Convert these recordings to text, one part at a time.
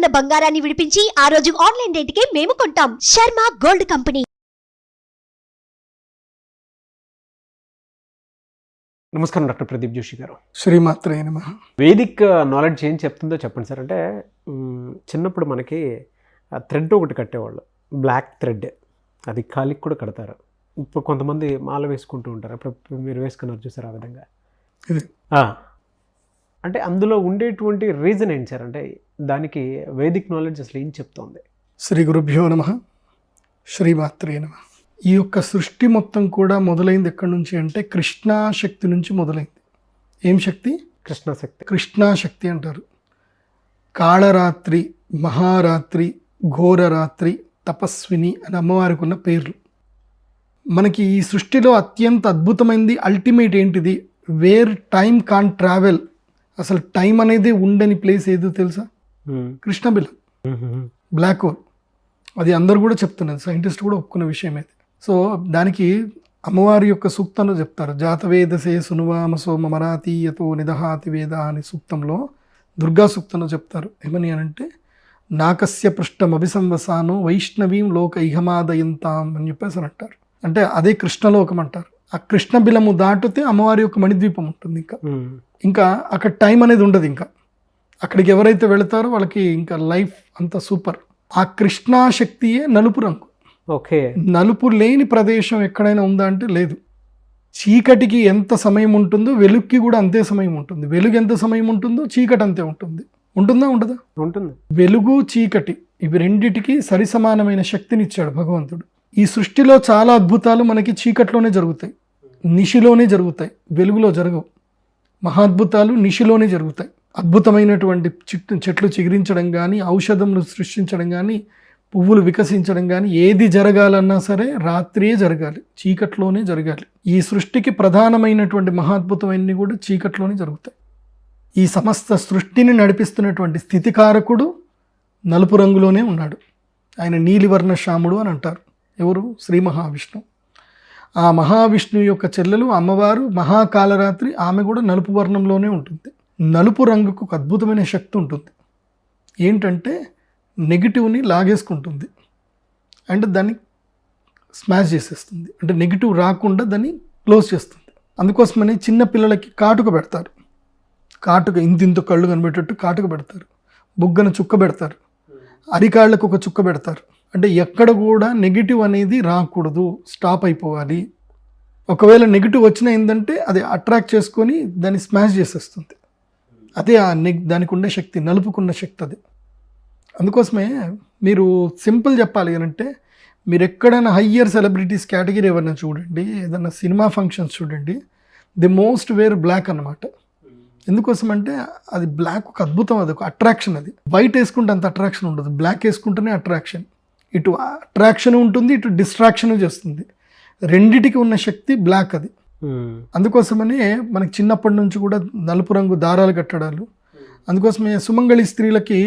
ఉన్న బంగారాన్ని విడిపించి ఆ రోజు ఆన్లైన్ రేటుకే మేము కొంటాం. Sharma gold company. నమస్కారం డాక్టర్ ప్రదీప్ జోషి గారు. శ్రీమాత్రే నమః. వేదిక్ నాలెడ్జ్ ఏం చెప్తుందో చెప్పండి సార్. అంటే చిన్నప్పుడు మనకి థ్రెడ్ ఒకటి కట్టేవాళ్ళు, బ్లాక్ థ్రెడ్, అది కాలికి కూడా కడతారు. ఇప్పుడు కొంతమంది మాల వేసుకుంటూ ఉంటారు, అప్పుడు మీరు వేసుకున్నారు చూసారు ఆ విధంగా. ఇది అంటే అందులో ఉండేటువంటి రీజన్ ఏంటి సార్? అంటే దానికి వేదిక్ నాలెడ్జ్ అసలు ఏం చెప్తోంది? శ్రీ గురుభ్యో నమః. శ్రీమాత్రే నమః. ఈ యొక్క సృష్టి మొత్తం కూడా మొదలైంది ఎక్కడి నుంచి అంటే కృష్ణాశక్తి నుంచి మొదలైంది. ఏం శక్తి? కృష్ణాశక్తి. కృష్ణాశక్తి అంటారు. కాళరాత్రి, మహారాత్రి, ఘోరరాత్రి, తపస్విని అని అమ్మవారికి ఉన్న పేర్లు. మనకి ఈ సృష్టిలో అత్యంత అద్భుతమైనది అల్టిమేట్ ఏంటిది? వేర్ టైం కాన్ ట్రావెల్. అసలు టైం అనేది ఉండని ప్లేస్ ఏదో తెలుసా? కృష్ణబిలం, బ్లాక్ హోల్. అది అందరు కూడా చెప్తున్నారు, సైంటిస్ట్ కూడా ఒప్పుకున్న విషయం ఇది. సో దానికి అమ్మవారి యొక్క సూక్తంలో చెప్తారు, జాతవేదసే సునువామసో మమరాతీయతో నిదహాతి వేద అని సూక్తంలో, దుర్గా సూక్తంలో చెప్తారు. ఏమని అనంటే, నాకస్య పృష్టం అభిసంవసానో వైష్ణవీం లోక ఇహమాదయంతాం అని చెప్పేసి అని అంటారు. అంటే అదే కృష్ణలోకం అంటారు. ఆ కృష్ణబిలము దాటితే అమ్మవారి యొక్క మణిద్వీపం ఉంటుంది. ఇంకా అక్కడ టైం అనేది ఉండదు. ఇంకా అక్కడికి ఎవరైతే వెళతారో వాళ్ళకి ఇంకా లైఫ్ అంతా సూపర్. ఆ కృష్ణాశక్తియే నలుపు రంగు. ఓకే. నలుపు లేని ప్రదేశం ఎక్కడైనా ఉందా అంటే లేదు. చీకటికి ఎంత సమయం ఉంటుందో వెలుగుకి కూడా అంతే సమయం ఉంటుంది. వెలుగు ఎంత సమయం ఉంటుందో చీకటి అంతే ఉంటుంది. ఉంటుందా ఉండదా? ఉంటుంది. వెలుగు చీకటి ఇవి రెండిటికి సరి సమానమైన శక్తినిచ్చాడు భగవంతుడు. ఈ సృష్టిలో చాలా అద్భుతాలు మనకి చీకట్లోనే జరుగుతాయి, నిశిలోనే జరుగుతాయి, వెలుగులో జరగవు. మహాద్భుతాలు నిశిలోనే జరుగుతాయి. అద్భుతమైనటువంటి చెట్లు చిగురించడం కానీ, ఔషధములు సృష్టించడం కానీ, పువ్వులు వికసించడం కానీ, ఏది జరగాలన్నా సరే రాత్రియే జరగాలి, చీకట్లోనే జరగాలి. ఈ సృష్టికి ప్రధానమైనటువంటి మహాద్భుతమైనవి కూడా చీకట్లోనే జరుగుతాయి. ఈ సమస్త సృష్టిని నడిపిస్తున్నటువంటి స్థితికారకుడు నలుపు రంగులోనే ఉన్నాడు. ఆయన నీలివర్ణ శ్యాముడు అని అంటారు. ఎవరు? శ్రీ మహావిష్ణు. ఆ మహావిష్ణువు యొక్క చెల్లెలు అమ్మవారు మహాకాళరాత్రి, ఆమె కూడా నలుపు వర్ణంలోనే ఉంటుంది. నలుపు రంగుకు ఒక అద్భుతమైన శక్తి ఉంటుంది. ఏంటంటే నెగిటివ్ని లాగేసుకుంటుంది, అంటే దాన్ని స్మాష్ చేసేస్తుంది. అంటే నెగిటివ్ రాకుండా దాన్ని క్లోజ్ చేస్తుంది. అందుకోసమని చిన్న పిల్లలకి కాటుక పెడతారు. కాటుక ఇంతింత కళ్ళు కనిపెట్టేట్టు కాటుక పెడతారు. బుగ్గన చుక్క పెడతారు. అరికాళ్ళకు ఒక చుక్క పెడతారు. అంటే ఎక్కడ కూడా నెగిటివ్ అనేది రాకూడదు, స్టాప్ అయిపోవాలి. ఒకవేళ నెగిటివ్ వచ్చినా ఏంటంటే అది అట్రాక్ట్ చేసుకొని దాన్ని స్మాష్ చేసేస్తుంది. అదే దానికి ఉండే శక్తి, నలుపుకున్న శక్తి అది. అందుకోసమే మీరు సింపుల్ చెప్పాలి అంటే, మీరు ఎక్కడైనా హయ్యర్ సెలబ్రిటీస్ కేటగిరీ ఎవరైనా చూడండి, ఏదైనా సినిమా ఫంక్షన్స్ చూడండి, ది మోస్ట్ వేర్ బ్లాక్ అన్నమాట. ఎందుకోసం అంటే అది బ్లాక్ ఒక అద్భుతం, అది ఒక అట్రాక్షన్. అది వైట్ వేసుకుంటే అంత అట్రాక్షన్ ఉండదు, బ్లాక్ వేసుకుంటేనే అట్రాక్షన్. ఇటు అట్రాక్షన్ ఉంటుంది, ఇటు డిస్ట్రాక్షన్ చేస్తుంది. రెండిటికి ఉన్న శక్తి బ్లాక్ అది. అందుకోసమనే మనకి చిన్నప్పటి నుంచి కూడా నలుపు రంగు దారాలు కట్టడాలు. అందుకోసమే సుమంగళి స్త్రీలకి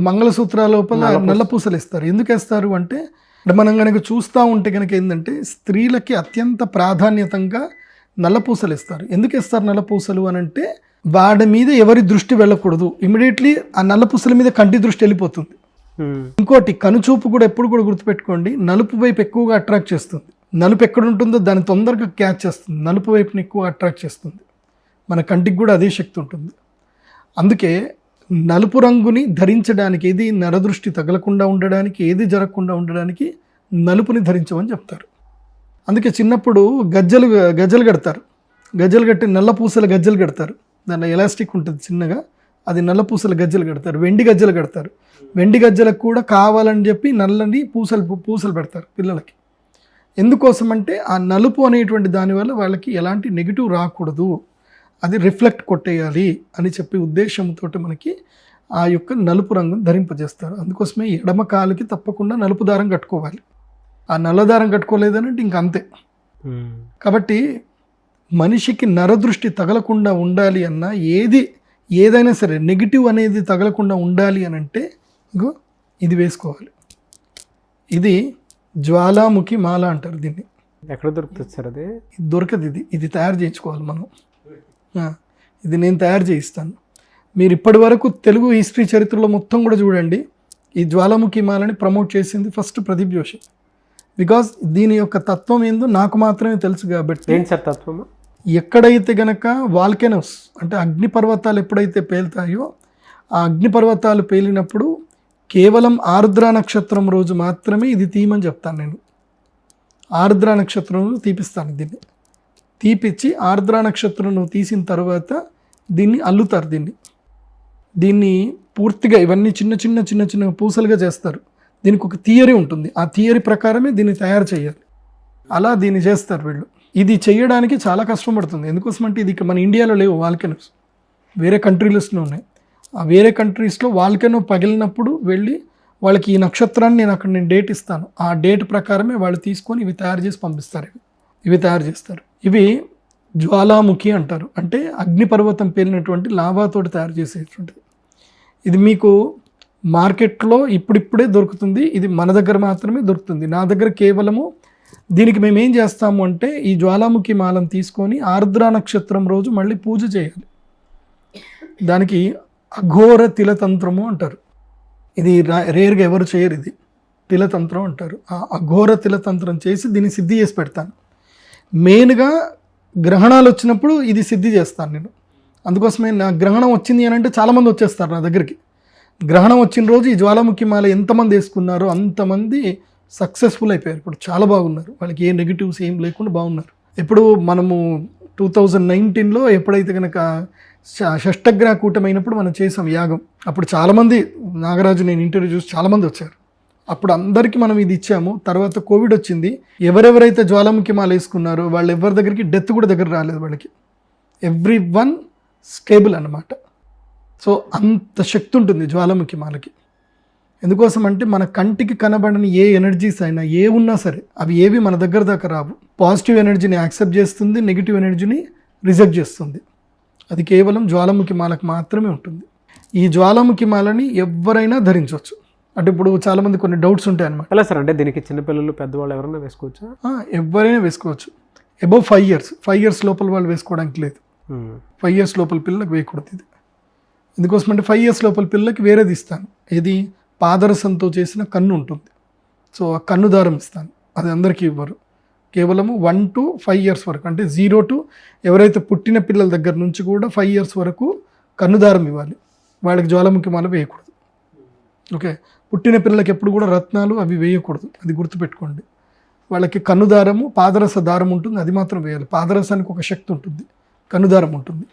మంగళసూత్రాల లోపల నల్ల పూసలు ఇస్తారు. ఎందుకు వేస్తారు అంటే, మనం కనుక చూస్తూ ఉంటే కనుక ఏంటంటే స్త్రీలకి అత్యంత ప్రాధాన్యతంగా నల్ల పూసలు ఇస్తారు. ఎందుకు ఇస్తారు నల్ల పూసలు అని అంటే, వాడి మీద ఎవరి దృష్టి వెళ్ళకూడదు, ఇమీడియట్లీ ఆ నల్ల పూసల మీద కంటి దృష్టి వెళ్ళిపోతుంది. ఇంకోటి కనుచూపు కూడా ఎప్పుడు కూడా గుర్తుపెట్టుకోండి, నలుపు వైపు ఎక్కువగా అట్రాక్ట్ చేస్తుంది. నలుపు ఎక్కడ ఉంటుందో దాన్ని తొందరగా క్యాచ్ చేస్తుంది, నలుపు వైపుని ఎక్కువ అట్రాక్ట్ చేస్తుంది. మన కంటికి కూడా అదే శక్తి ఉంటుంది. అందుకే నలుపు రంగుని ధరించడానికి, ఏది నరదృష్టి తగలకుండా ఉండడానికి, ఏది జరగకుండా ఉండడానికి నలుపుని ధరించమని చెప్తారు. అందుకే చిన్నప్పుడు గజ్జలు కడతారు. గజ్జలు కట్టి నల్ల పూసల గజ్జలు కడతారు. దానిలో ఎలాస్టిక్ ఉంటుంది చిన్నగా, అది నల్ల పూసల గజ్జలు కడతారు. వెండి గజ్జలు కడతారు. వెండి గజ్జలకు కూడా కావాలని చెప్పి నల్లని పూసలు పెడతారు పిల్లలకి. ఎందుకోసం అంటే ఆ నలుపు అనేటువంటి దానివల్ల వాళ్ళకి ఎలాంటి నెగిటివ్ రాకూడదు, అది రిఫ్లెక్ట్ కొట్టేయాలి అని చెప్పి ఉద్దేశంతో మనకి ఆ యొక్క నలుపు రంగును ధరింపజేస్తారు. అందుకోసమే ఎడమ కాలుకి తప్పకుండా నలుపు దారం కట్టుకోవాలి. ఆ నల్ల దారం కట్టుకోలేదనంటే ఇంక అంతే. కాబట్టి మనిషికి నరదృష్టి తగలకుండా ఉండాలి అన్నా, ఏదైనా సరే నెగిటివ్ అనేది తగలకుండా ఉండాలి అని అంటే ఇంకో ఇది వేసుకోవాలి. ఇది జ్వాలాముఖి మాల అంటారు దీన్ని. ఎక్కడ దొరుకుతుంది సార్ అది? దొరకదు. ఇది తయారు చేయించుకోవాలి మనం. ఇది నేను తయారు చేయిస్తాను. మీరు ఇప్పటి వరకు తెలుగు హిస్టరీ చరిత్రలో మొత్తం కూడా చూడండి, ఈ జ్వాలాముఖి మాలని ప్రమోట్ చేసింది ఫస్ట్ ప్రదీప్ జోషి. బికాజ్ దీని యొక్క తత్వం ఏందో నాకు మాత్రమే తెలుసు కాబట్టి. ఏంటి సార్ తత్వము? ఎక్కడైతే గనక వాల్కెనోస్ అంటే అగ్నిపర్వతాలు ఎప్పుడైతే పేలుతాయో, ఆ అగ్నిపర్వతాలు పేలినప్పుడు కేవలం ఆర్ద్ర నక్షత్రం రోజు మాత్రమే ఇది తీయమని చెప్తాను నేను. ఆర్ద్ర నక్షత్రం రోజు తీపిస్తాను. దీన్ని తీపిచ్చి ఆర్ద్ర నక్షత్రం తీసిన తర్వాత దీన్ని అల్లుతారు. దీన్ని పూర్తిగా ఇవన్నీ చిన్న చిన్న చిన్న చిన్న పూసలుగా చేస్తారు. దీనికి ఒక థియరీ ఉంటుంది, ఆ థియరీ ప్రకారమే దీన్ని తయారు చేయాలి. అలా దీన్ని చేస్తారు వీళ్ళు. ఇది చేయడానికి చాలా కష్టం పడుతుంది. ఎందుకోసమంటే ఇది మన ఇండియాలో లేవు వాల్కెనోస్, వేరే కంట్రీస్లో ఉన్నాయి. ఆ వేరే కంట్రీస్లో వాల్కెనో పగిలినప్పుడు వెళ్ళి వాళ్ళకి ఈ నక్షత్రాన్ని నేను డేట్ ఇస్తాను, ఆ డేట్ ప్రకారమే వాళ్ళు తీసుకొని ఇవి తయారు చేసి పంపిస్తారు. ఇవి తయారు చేస్తారు. ఇవి జ్వాలాముఖి అంటారు, అంటే అగ్నిపర్వతం పేలినటువంటి లావాతోటి తయారు చేసేటువంటిది. ఇది మీకు మార్కెట్లో ఇప్పుడిప్పుడే దొరుకుతుంది. ఇది మన దగ్గర మాత్రమే దొరుకుతుంది. నా దగ్గర కేవలము దీనికి మేము ఏం చేస్తాము అంటే ఈ జ్వాలాముఖి మాలను తీసుకొని ఆర్ద్ర నక్షత్రం రోజు మళ్ళీ పూజ చేయాలి. దానికి అఘోర తిలతంత్రము అంటారు. ఇది రేర్గా ఎవరు చేయరు, ఇది తిలతంత్రం అంటారు. ఆ అఘోర తిలతంత్రం చేసి దీన్ని సిద్ధి చేసి పెడతాను. మెయిన్గా గ్రహణాలు వచ్చినప్పుడు ఇది సిద్ధి చేస్తాను నేను. అందుకోసమే నా గ్రహణం వచ్చింది అని అంటే చాలామంది వచ్చేస్తారు నా దగ్గరికి. గ్రహణం వచ్చిన రోజు ఈ జ్వాలాముఖి మాల ఎంతమంది వేసుకున్నారో అంతమంది సక్సెస్ఫుల్ అయిపోయారు. ఇప్పుడు చాలా బాగున్నారు, వాళ్ళకి ఏ నెగిటివ్స్ ఏం లేకుండా బాగున్నారు. ఇప్పుడు మనము 2019లో ఎప్పుడైతే కనుక షష్టగ్రహ కూటమైనప్పుడు మనం చేసాం యాగం. అప్పుడు చాలామంది నాగరాజు నేను ఇంటర్వ్యూ చూసి చాలామంది వచ్చారు. అప్పుడు అందరికీ మనం ఇది ఇచ్చాము. తర్వాత కోవిడ్ వచ్చింది. ఎవరెవరైతే జ్వాలాముఖి మాల వేసుకున్నారో వాళ్ళు ఎవరి దగ్గరికి డెత్ కూడా దగ్గర రాలేదు. వాళ్ళకి ఎవ్రీ వన్ స్టేబుల్ అన్నమాట. సో అంత శక్తి ఉంటుంది జ్వాలాముఖి మాలకి. ఎందుకోసం అంటే మన కంటికి కనబడని ఏ ఎనర్జీస్ అయినా ఏ ఉన్నా సరే అవి ఏవి మన దగ్గర దాకా రావు. పాజిటివ్ ఎనర్జీని యాక్సెప్ట్ చేస్తుంది, నెగిటివ్ ఎనర్జీని రిజెక్ట్ చేస్తుంది. అది కేవలం జ్వాలాముఖి మాలకు మాత్రమే ఉంటుంది. ఈ జ్వాలాముఖి మాలని ఎవరైనా ధరించవచ్చు. అంటే ఇప్పుడు చాలామంది కొన్ని డౌట్స్ ఉంటాయి అన్నమాట. ఎలా సార్ అంటే దీనికి చిన్నపిల్లలు పెద్దవాళ్ళు ఎవరైనా వేసుకోవచ్చా? ఎవరైనా వేసుకోవచ్చు. అబౌవ్ 5 years లోపల వాళ్ళు వేసుకోవడానికి లేదు. 5 years లోపల పిల్లలకు వేయకూడదు ఇది. ఎందుకోసం అంటే 5 years లోపల పిల్లలకి వేరేది ఇస్తాను. ఇది పాదరసంతో చేసిన కన్ను ఉంటుంది. సో ఆ కన్ను దారం ఇస్తాను. అది అందరికీ ఇవ్వరు. కేవలము 1 to 5 years వరకు, అంటే 0 to ఎవరైతే పుట్టిన పిల్లల దగ్గర నుంచి కూడా 5 years వరకు కన్నుదారం ఇవ్వాలి. వాళ్ళకి జ్వాలాముఖి మాల వేయకూడదు. ఓకే, పుట్టిన పిల్లలకి ఎప్పుడు కూడా రత్నాలు అవి వేయకూడదు, అది గుర్తుపెట్టుకోండి. వాళ్ళకి కన్నుదారము పాదరస దారం ఉంటుంది, అది మాత్రం వేయాలి. పాదరసానికి ఒక శక్తి ఉంటుంది, కన్నుదారం ఉంటుంది.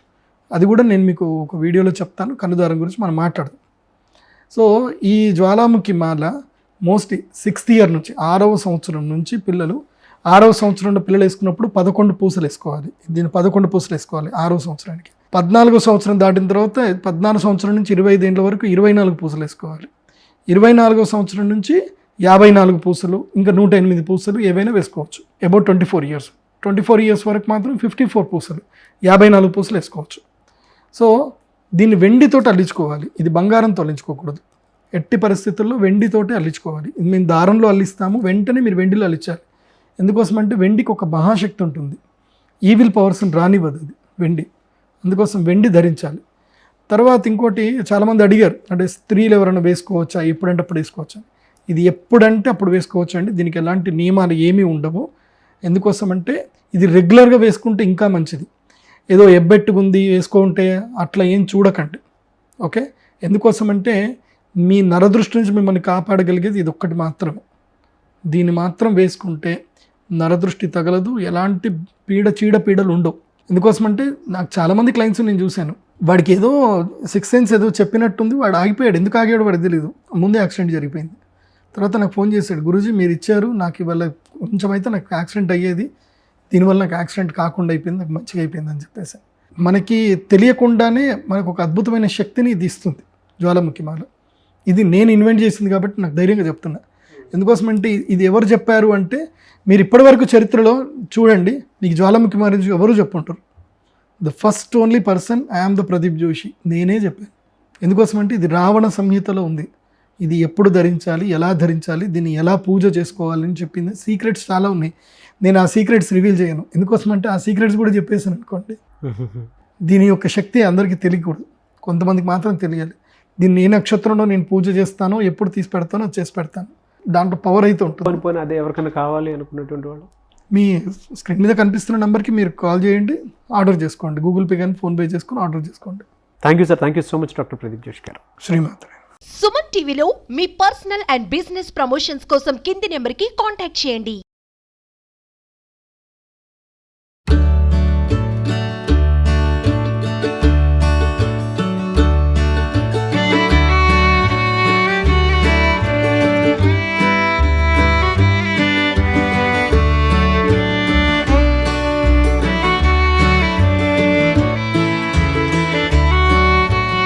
అది కూడా నేను మీకు ఒక వీడియోలో చెప్తాను. కన్నుదారం గురించి మనం మాట్లాడదాం. సో ఈ జ్వాలాముఖి మాల మోస్ట్లీ 6th year నుంచి 6వ సంవత్సరం నుంచి పిల్లలు 6వ సంవత్సరంలో పిల్లలు వేసుకున్నప్పుడు 11 పూసలు వేసుకోవాలి. దీన్ని 11 పూసలు వేసుకోవాలి 6వ సంవత్సరానికి. 14వ సంవత్సరం దాటిన తర్వాత 14 సంవత్సరం నుంచి 25 ఏళ్ళ వరకు 24 పూసలు వేసుకోవాలి. 24వ సంవత్సరం నుంచి 54 పూసలు, ఇంకా 108 పూసలు ఏవైనా వేసుకోవచ్చు. About 24 years. 24 years వరకు మాత్రం 54 పూసలు, 54 పూసలు వేసుకోవచ్చు. సో దీన్ని వెండితోటి అల్లించుకోవాలి. ఇది బంగారంతో అల్లించుకోకూడదు. ఎట్టి పరిస్థితుల్లో వెండితోటే అల్లించుకోవాలి. ఇది మేము దారంలో అల్లిస్తాము, వెంటనే మీరు వెండిలో అల్లించాలి. ఎందుకోసం అంటే వెండికి ఒక మహాశక్తి ఉంటుంది, ఈవిల్ పవర్స్ని రానివ్వదు అది వెండి. అందుకోసం వెండి ధరించాలి. తర్వాత ఇంకోటి చాలామంది అడిగారు, అంటే స్త్రీలు ఎవరైనా వేసుకోవచ్చా, ఎప్పుడంటే అప్పుడు వేసుకోవచ్చా. ఇది ఎప్పుడంటే అప్పుడు వేసుకోవచ్చు అండి. దీనికి ఎలాంటి నియమాలు ఏమీ ఉండవు. ఎందుకోసం అంటే ఇది రెగ్యులర్గా వేసుకుంటే ఇంకా మంచిది. ఏదో ఎబ్బెట్టుకుంది వేసుకుంటే అట్లా ఏం చూడకండి. ఓకే, ఎందుకోసం అంటే మీ నరదృష్టి నుంచి మిమ్మల్ని కాపాడగలిగేది ఇది ఒక్కటి మాత్రమే. దీన్ని మాత్రం వేసుకుంటే నరదృష్టి తగలదు, ఎలాంటి చీడపీడలు ఉండవు. ఎందుకోసమంటే నాకు చాలామంది క్లయింట్స్ నేను చూశాను, వాడికి ఏదో 6th sense ఏదో చెప్పినట్టుంది, వాడు ఆగిపోయాడు. ఎందుకు ఆగాడు వాడికి తెలియదు, ముందే యాక్సిడెంట్ జరిగిపోయింది. తర్వాత నాకు ఫోన్ చేశాడు, గురూజీ మీరు ఇచ్చారు నాకు ఇవాళ కొంచెం అయితే నాకు యాక్సిడెంట్ అయ్యేది, దీనివల్ల నాకు యాక్సిడెంట్ కాకుండా అయిపోయింది, నాకు మంచిగా అయిపోయింది అని చెప్పేసి. మనకి తెలియకుండానే మనకు ఒక అద్భుతమైన శక్తిని ఇది ఇస్తుంది జ్వాలాముఖి మాల. ఇది నేను ఇన్వెంట్ చేసింది కాబట్టి నాకు ధైర్యంగా చెప్తున్నా. ఎందుకోసమంటే ఇది ఎవరు చెప్పారు అంటే, మీరు ఇప్పటివరకు చరిత్రలో చూడండి, మీకు జ్వాలాముఖి మాల గురించి ఎవరు చెప్పుంటారు. The first only person I'm the Pradeep Joshi, నేనే చెప్పాను. ఎందుకోసమంటే ఇది రావణ సంహితలో ఉంది. ఇది ఎప్పుడు ధరించాలి, ఎలా ధరించాలి, దీన్ని ఎలా పూజ చేసుకోవాలి అని చెప్పింది. సీక్రెట్స్ చాలా ఉన్నాయి, నేను ఆ సీక్రెట్స్ రివీల్ చేయను. ఎందుకోసమంటే ఆ సీక్రెట్స్ కూడా చెప్పేసాను అనుకోండి, దీని యొక్క శక్తి అందరికీ తెలియకూడదు. కొంతమందికి మాత్రం తెలియాలి. దీన్ని ఏ నక్షత్రంలో నేను పూజ చేస్తానో, ఎప్పుడు తీసి పెడతానో అది చేసి పెడతాను. దాంట్లో పవర్ అయితే ఉంటుంది. పోనీ అదే ఎవరికైనా కావాలి అనుకున్నటువంటి వాళ్ళు మీ స్క్రీన్ మీద కనిపిస్తున్న నెంబర్కి మీరు కాల్ చేయండి, ఆర్డర్ చేసుకోండి. గూగుల్ పే కానీ ఫోన్పే చేసుకొని ఆర్డర్ చేసుకోండి. Thank you sir, thank you so much doctor Pradeep Joshi గారు. శ్రీమాత్రే. సుమన్ టీవీలో మీ పర్సనల్ అండ్ బిజినెస్ ప్రమోషన్స్ కోసం కింది నెంబర్కి కాంటాక్ట్ చేయండి.